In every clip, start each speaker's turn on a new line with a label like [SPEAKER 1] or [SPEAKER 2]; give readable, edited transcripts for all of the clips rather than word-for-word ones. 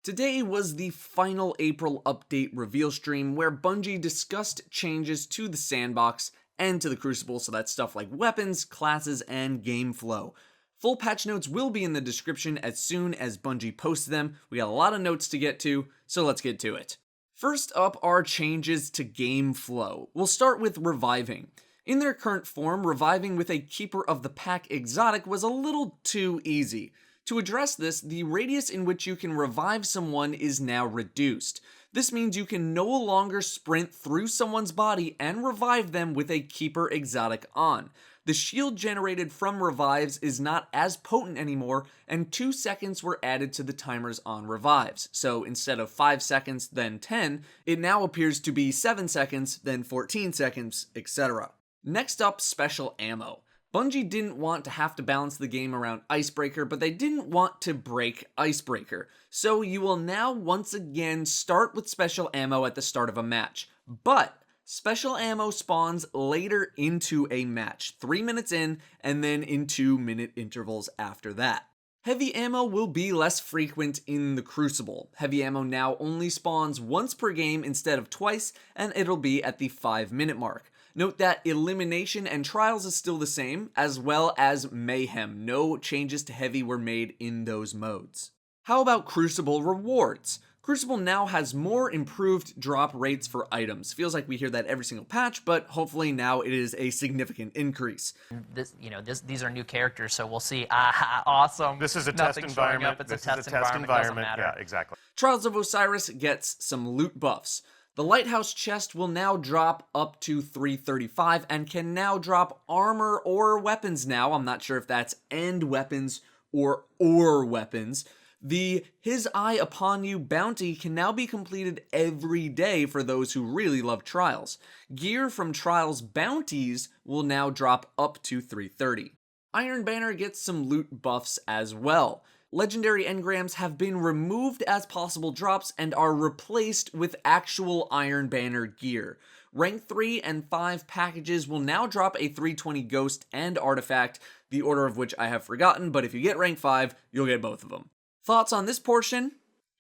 [SPEAKER 1] Today was the final April update reveal stream where Bungie discussed changes to the sandbox and to the Crucible, so that's stuff like weapons, classes, and game flow. Full patch notes will be in the description as soon as Bungie posts them. We got a lot of notes to get to, so let's get to it. First up are changes to game flow. We'll start with reviving. In their current form, reviving with a Keeper of the Pack exotic was a little too easy. To address this, the radius in which you can revive someone is now reduced. This means you can no longer sprint through someone's body and revive them with a Keeper exotic on. The shield generated from revives is not as potent anymore, and 2 seconds were added to the timers on revives. So instead of 5 seconds, then 10, it now appears to be 7 seconds, then 14 seconds, etc. Next up, special ammo. Bungie didn't want to have to balance the game around Icebreaker, but they didn't want to break Icebreaker. So you will now once again start with special ammo at the start of a match. But special ammo spawns later into a match, 3 minutes in, and then in 2-minute intervals after that. Heavy ammo will be less frequent in the Crucible. Heavy ammo now only spawns once per game instead of twice, and it'll be at the 5-minute mark. Note that Elimination and Trials is still the same, as well as Mayhem. No changes to Heavy were made in those modes. How about Crucible rewards? Crucible now has more improved drop rates for items. Feels like we hear that every single patch, but hopefully now it is a significant increase.
[SPEAKER 2] These are new characters, so we'll see. Awesome.
[SPEAKER 3] This is a
[SPEAKER 2] Nothing
[SPEAKER 3] test
[SPEAKER 2] showing
[SPEAKER 3] environment.
[SPEAKER 2] Up. It's a test environment. Doesn't matter.
[SPEAKER 3] Yeah, exactly.
[SPEAKER 1] Trials of Osiris gets some loot buffs. The Lighthouse chest will now drop up to 335 and can now drop armor or weapons now. I'm not sure if that's end weapons or weapons. The His Eye Upon You bounty can now be completed every day for those who really love Trials. Gear from Trials bounties will now drop up to 330. Iron Banner gets some loot buffs as well. Legendary engrams have been removed as possible drops and are replaced with actual Iron Banner gear. Rank 3 and 5 packages will now drop a 320 Ghost and Artifact, the order of which I have forgotten, but if you get rank 5, you'll get both of them. Thoughts on this portion?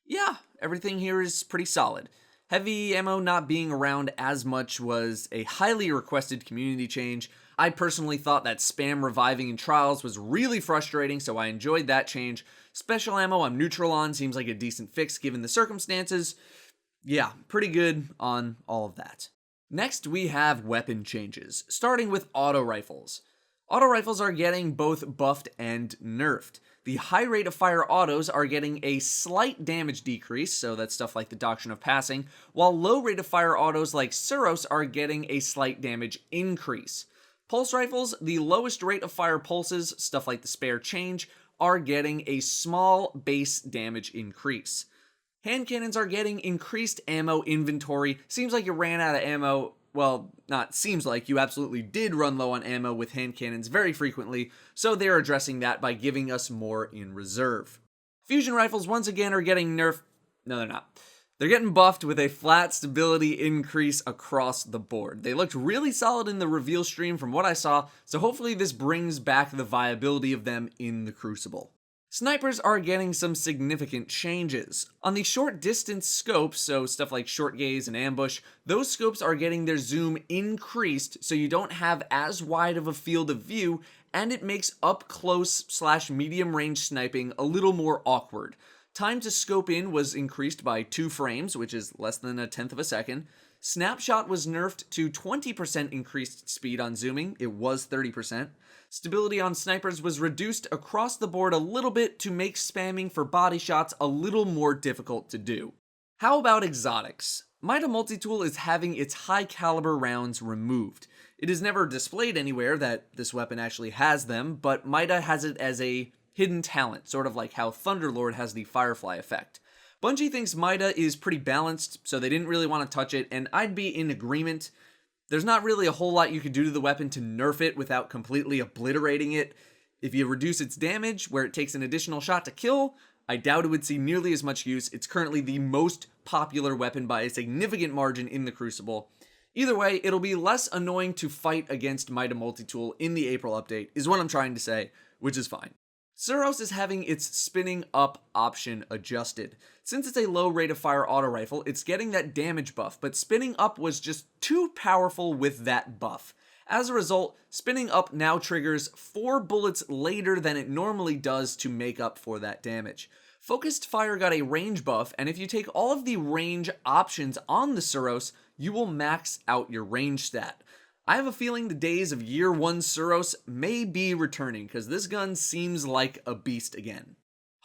[SPEAKER 1] Yeah, everything here is pretty solid. Heavy ammo not being around as much was a highly requested community change. I personally thought that spam reviving in Trials was really frustrating, so I enjoyed that change. Special ammo I'm neutral on, seems like a decent fix given the circumstances. Yeah, pretty good on all of that. Next we have weapon changes, starting with auto rifles. Auto rifles are getting both buffed and nerfed. The high rate of fire autos are getting a slight damage decrease, so that's stuff like the Doctrine of Passing, while low rate of fire autos like Suros are getting a slight damage increase. Pulse rifles, the lowest rate of fire pulses, stuff like the Spare Change, are getting a small base damage increase. Hand cannons are getting increased ammo inventory. Seems like you ran out of ammo. Well, not seems like, you absolutely did run low on ammo with hand cannons very frequently, so they're addressing that by giving us more in reserve. Fusion rifles once again are getting nerfed. No, they're not. They're getting buffed with a flat stability increase across the board. They looked really solid in the reveal stream from what I saw, so hopefully this brings back the viability of them in the Crucible. Snipers are getting some significant changes. On the short distance scopes, so stuff like short gaze and ambush, those scopes are getting their zoom increased so you don't have as wide of a field of view, and it makes up close / medium range sniping a little more awkward. Time to scope in was increased by 2 frames, which is less than 1/10 of a second. Snapshot was nerfed to 20% increased speed on zooming, it was 30%. Stability on snipers was reduced across the board a little bit to make spamming for body shots a little more difficult to do. How about exotics? Mida Multitool is having its high caliber rounds removed. It is never displayed anywhere that this weapon actually has them, but Mida has it as a hidden talent, sort of like how Thunderlord has the Firefly effect. Bungie thinks Mida is pretty balanced, so they didn't really want to touch it, and I'd be in agreement. There's not really a whole lot you could do to the weapon to nerf it without completely obliterating it. If you reduce its damage, where it takes an additional shot to kill, I doubt it would see nearly as much use. It's currently the most popular weapon by a significant margin in the Crucible. Either way, it'll be less annoying to fight against Mida Multitool in the April update, is what I'm trying to say, which is fine. Suros is having its spinning up option adjusted. Since it's a low rate of fire auto rifle, it's getting that damage buff, but spinning up was just too powerful with that buff. As a result, spinning up now triggers 4 bullets later than it normally does to make up for that damage. Focused fire got a range buff, and if you take all of the range options on the Suros, you will max out your range stat. I have a feeling the days of year 1 Suros may be returning, because this gun seems like a beast again.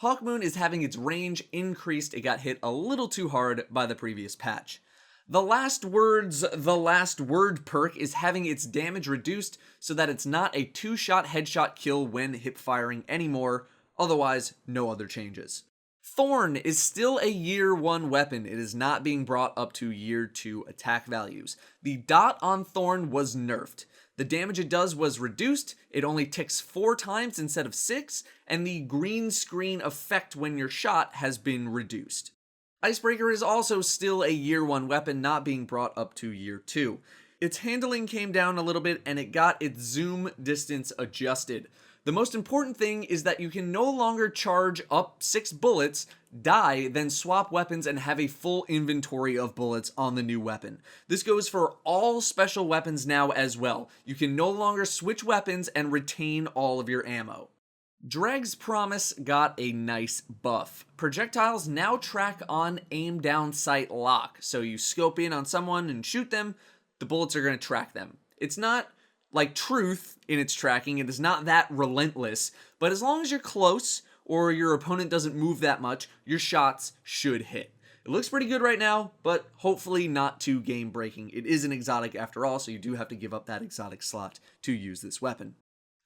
[SPEAKER 1] Hawkmoon is having its range increased. It got hit a little too hard by the previous patch. The Last Word perk is having its damage reduced so that it's not a 2-shot headshot kill when hip firing anymore. Otherwise, no other changes. Thorn is still a year 1 weapon. It is not being brought up to year 2 attack values. The dot on Thorn was nerfed. The damage it does was reduced. It only ticks 4 times instead of 6, and the green screen effect when you're shot has been reduced. Icebreaker is also still a year 1 weapon, not being brought up to year 2. Its handling came down a little bit, and it got its zoom distance adjusted. The most important thing is that you can no longer charge up 6 bullets, die, then swap weapons and have a full inventory of bullets on the new weapon. This goes for all special weapons now as well. You can no longer switch weapons and retain all of your ammo. Dreg's Promise got a nice buff. Projectiles now track on aim down sight lock, so you scope in on someone and shoot them, the bullets are going to track them. It's not like truth in its tracking, it is not that relentless, but as long as you're close or your opponent doesn't move that much, your shots should hit. It looks pretty good right now, but hopefully not too game breaking. It is an exotic after all, so you do have to give up that exotic slot to use this weapon.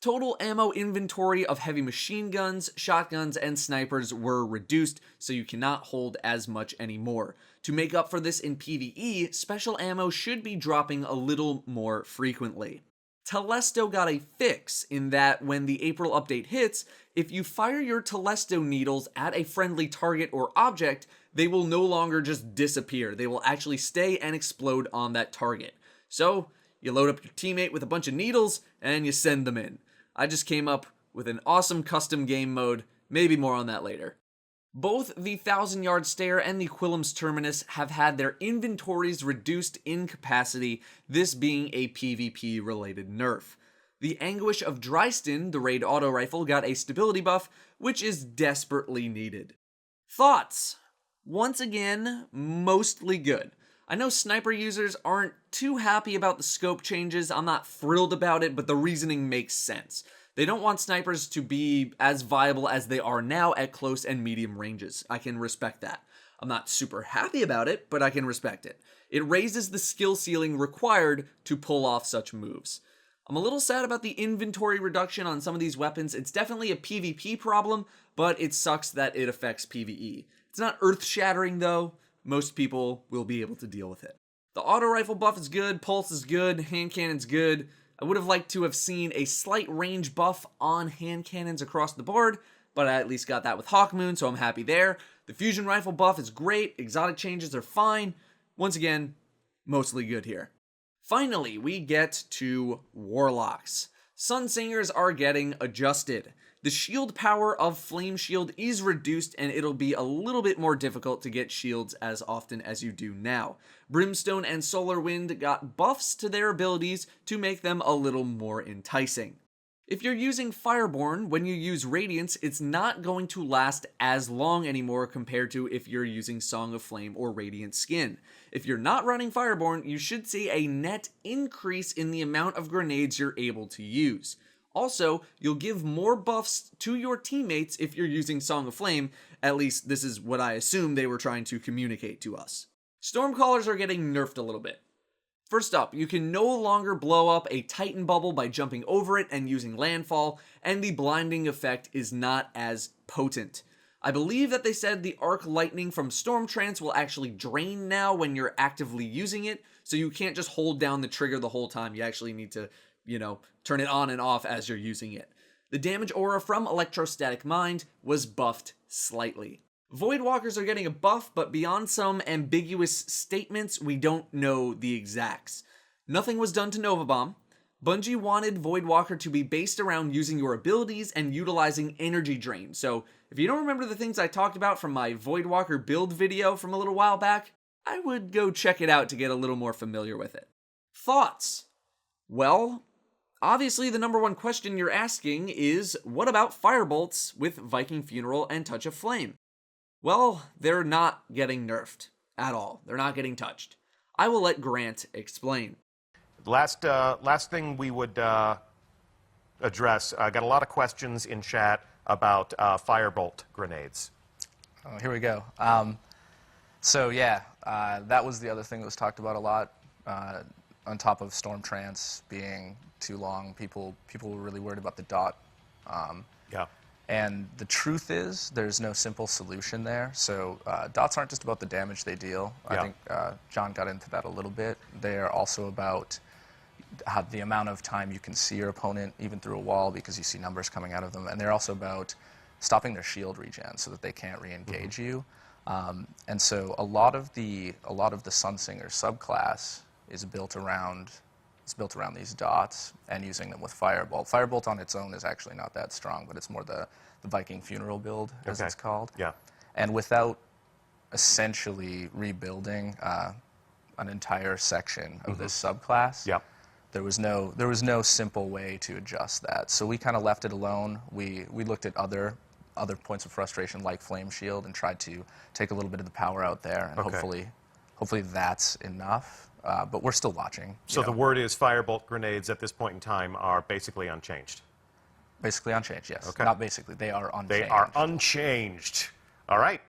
[SPEAKER 1] Total ammo inventory of heavy machine guns, shotguns, and snipers were reduced, so you cannot hold as much anymore. To make up for this in PvE, special ammo should be dropping a little more frequently. Telesto got a fix in that when the April update hits, if you fire your Telesto needles at a friendly target or object, they will no longer just disappear. They will actually stay and explode on that target. So, you load up your teammate with a bunch of needles, and you send them in. I just came up with an awesome custom game mode, maybe more on that later. Both the 1,000-Yard Stare and the Quillam's Terminus have had their inventories reduced in capacity, this being a PvP-related nerf. The Anguish of Dryston, the raid auto rifle, got a stability buff, which is desperately needed. Thoughts? Once again, mostly good. I know sniper users aren't too happy about the scope changes. I'm not thrilled about it, but the reasoning makes sense. They don't want snipers to be as viable as they are now at close and medium ranges. I can respect that. I'm not super happy about it, but I can respect it. It raises the skill ceiling required to pull off such moves. I'm a little sad about the inventory reduction on some of these weapons. It's definitely a PvP problem, but it sucks that it affects PvE. It's not earth-shattering though. Most people will be able to deal with it. The auto rifle buff is good, pulse is good, hand cannon's good. I would have liked to have seen a slight range buff on hand cannons across the board, but I at least got that with Hawkmoon, so I'm happy there. The fusion rifle buff is great, exotic changes are fine. Once again, mostly good here. Finally, we get to Warlocks. Sunsingers are getting adjusted. The shield power of Flame Shield is reduced, and it'll be a little bit more difficult to get shields as often as you do now. Brimstone and Solar Wind got buffs to their abilities to make them a little more enticing. If you're using Fireborn, when you use Radiance, it's not going to last as long anymore compared to if you're using Song of Flame or Radiant Skin. If you're not running Fireborn, you should see a net increase in the amount of grenades you're able to use. Also, you'll give more buffs to your teammates if you're using Song of Flame. At least this is what I assume they were trying to communicate to us. Stormcallers are getting nerfed a little bit. First up, you can no longer blow up a Titan bubble by jumping over it and using landfall, and the blinding effect is not as potent. I believe that they said the arc lightning from Storm Trance will actually drain now when you're actively using it, so you can't just hold down the trigger the whole time. You actually need to, turn it on and off as you're using it. The damage aura from Electrostatic Mind was buffed slightly. Voidwalkers are getting a buff, but beyond some ambiguous statements, we don't know the exacts. Nothing was done to Nova Bomb. Bungie wanted Voidwalker to be based around using your abilities and utilizing energy drain. So if you don't remember the things I talked about from my Voidwalker build video from a little while back, I would go check it out to get a little more familiar with it. Thoughts? Well, obviously the number one question you're asking is, what about Firebolts with Viking Funeral and Touch of Flame? Well, they're not getting nerfed at all. They're not getting touched. I will let Grant explain.
[SPEAKER 3] Last thing we would address, I got a lot of questions in chat about firebolt grenades.
[SPEAKER 4] Oh, here we go. That was the other thing that was talked about a lot. On top of Storm Trance being too long, people were really worried about the dot.
[SPEAKER 3] Yeah.
[SPEAKER 4] And the truth is, there's no simple solution there. So dots aren't just about the damage they deal.
[SPEAKER 3] Yeah.
[SPEAKER 4] I think John got into that a little bit. They are also about the amount of time you can see your opponent, even through a wall, because you see numbers coming out of them. And they're also about stopping their shield regen so that they can't re-engage you. And so a lot of the Sunsinger subclass is built around these dots and using them with Firebolt. Firebolt on its own is actually not that strong, but it's more the Viking Funeral build, as it's called.
[SPEAKER 3] Yeah.
[SPEAKER 4] And without essentially rebuilding an entire section of this subclass,
[SPEAKER 3] Yeah.
[SPEAKER 4] there was no simple way to adjust that. So we kind of left it alone. We looked at other points of frustration like Flame Shield and tried to take a little bit of the power out there, and hopefully that's enough. But we're still watching.
[SPEAKER 3] So the word is firebolt grenades at this point in time are basically unchanged.
[SPEAKER 4] Basically unchanged, yes.
[SPEAKER 3] Okay.
[SPEAKER 4] Not basically, they are unchanged.
[SPEAKER 3] They are unchanged. All right.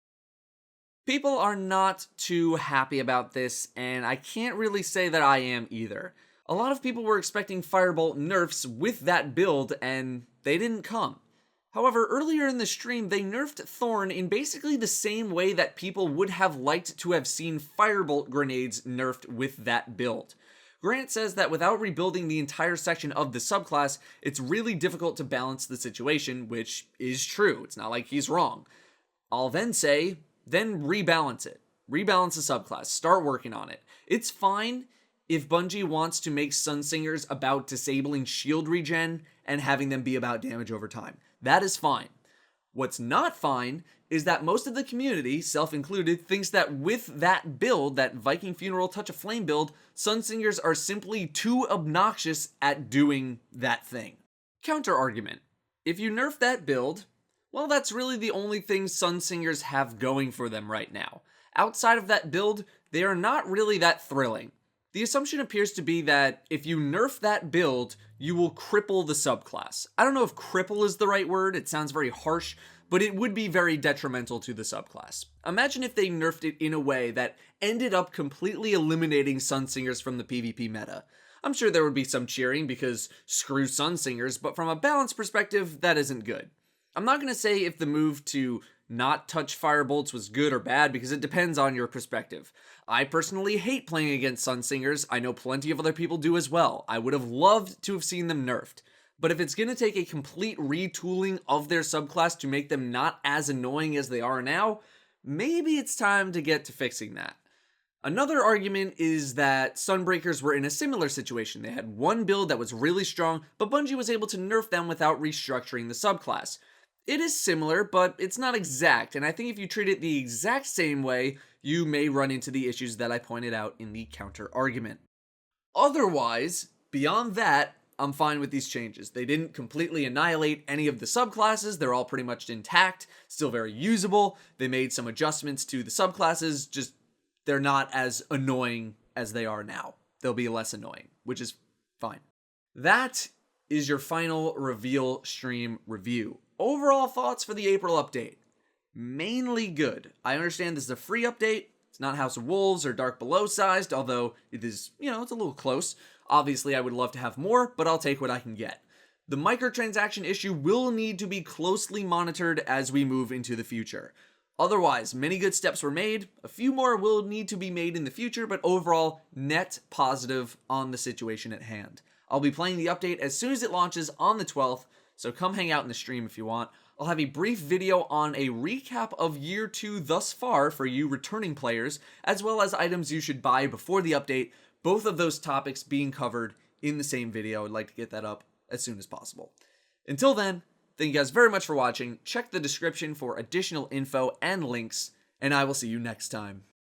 [SPEAKER 1] People are not too happy about this, and I can't really say that I am either. A lot of people were expecting Firebolt nerfs with that build, and they didn't come. However, earlier in the stream, they nerfed Thorn in basically the same way that people would have liked to have seen Firebolt grenades nerfed with that build. Grant says that without rebuilding the entire section of the subclass, it's really difficult to balance the situation, which is true. It's not like he's wrong. I'll then say, then rebalance it. Rebalance the subclass. Start working on it. It's fine if Bungie wants to make Sunsingers about disabling shield regen and having them be about damage over time. That is fine. What's not fine is that most of the community, self included, thinks that with that build, that Viking Funeral Touch of Flame build, Sunsingers are simply too obnoxious at doing that thing. Counter argument. If you nerf that build, well, that's really the only thing Sunsingers have going for them right now. Outside of that build, they are not really that thrilling. The assumption appears to be that if you nerf that build, you will cripple the subclass. I don't know if cripple is the right word, it sounds very harsh, but it would be very detrimental to the subclass. Imagine if they nerfed it in a way that ended up completely eliminating Sunsingers from the PvP meta. I'm sure there would be some cheering because screw Sunsingers, but from a balance perspective, that isn't good. I'm not going to say if the move to not touch Firebolts was good or bad because it depends on your perspective. I personally hate playing against Sunsingers. I know plenty of other people do as well. I would have loved to have seen them nerfed. But if it's going to take a complete retooling of their subclass to make them not as annoying as they are now, maybe it's time to get to fixing that. Another argument is that Sunbreakers were in a similar situation. They had one build that was really strong, but Bungie was able to nerf them without restructuring the subclass. It is similar, but it's not exact, and I think if you treat it the exact same way, you may run into the issues that I pointed out in the counter argument. Otherwise, beyond that, I'm fine with these changes. They didn't completely annihilate any of the subclasses, they're all pretty much intact, still very usable. They made some adjustments to the subclasses, just they're not as annoying as they are now. They'll be less annoying, which is fine. That is your final reveal stream review. Overall thoughts for the April update. Mainly good. I understand this is a free update. It's not House of Wolves or Dark Below sized, although it is, it's a little close. Obviously, I would love to have more, but I'll take what I can get. The microtransaction issue will need to be closely monitored as we move into the future. Otherwise, many good steps were made. A few more will need to be made in the future, but overall, net positive on the situation at hand. I'll be playing the update as soon as it launches on the 12th, so come hang out in the stream if you want. I'll have a brief video on a recap of Year 2 thus far for you returning players, as well as items you should buy before the update, both of those topics being covered in the same video. I'd like to get that up as soon as possible. Until then, thank you guys very much for watching. Check the description for additional info and links, and I will see you next time.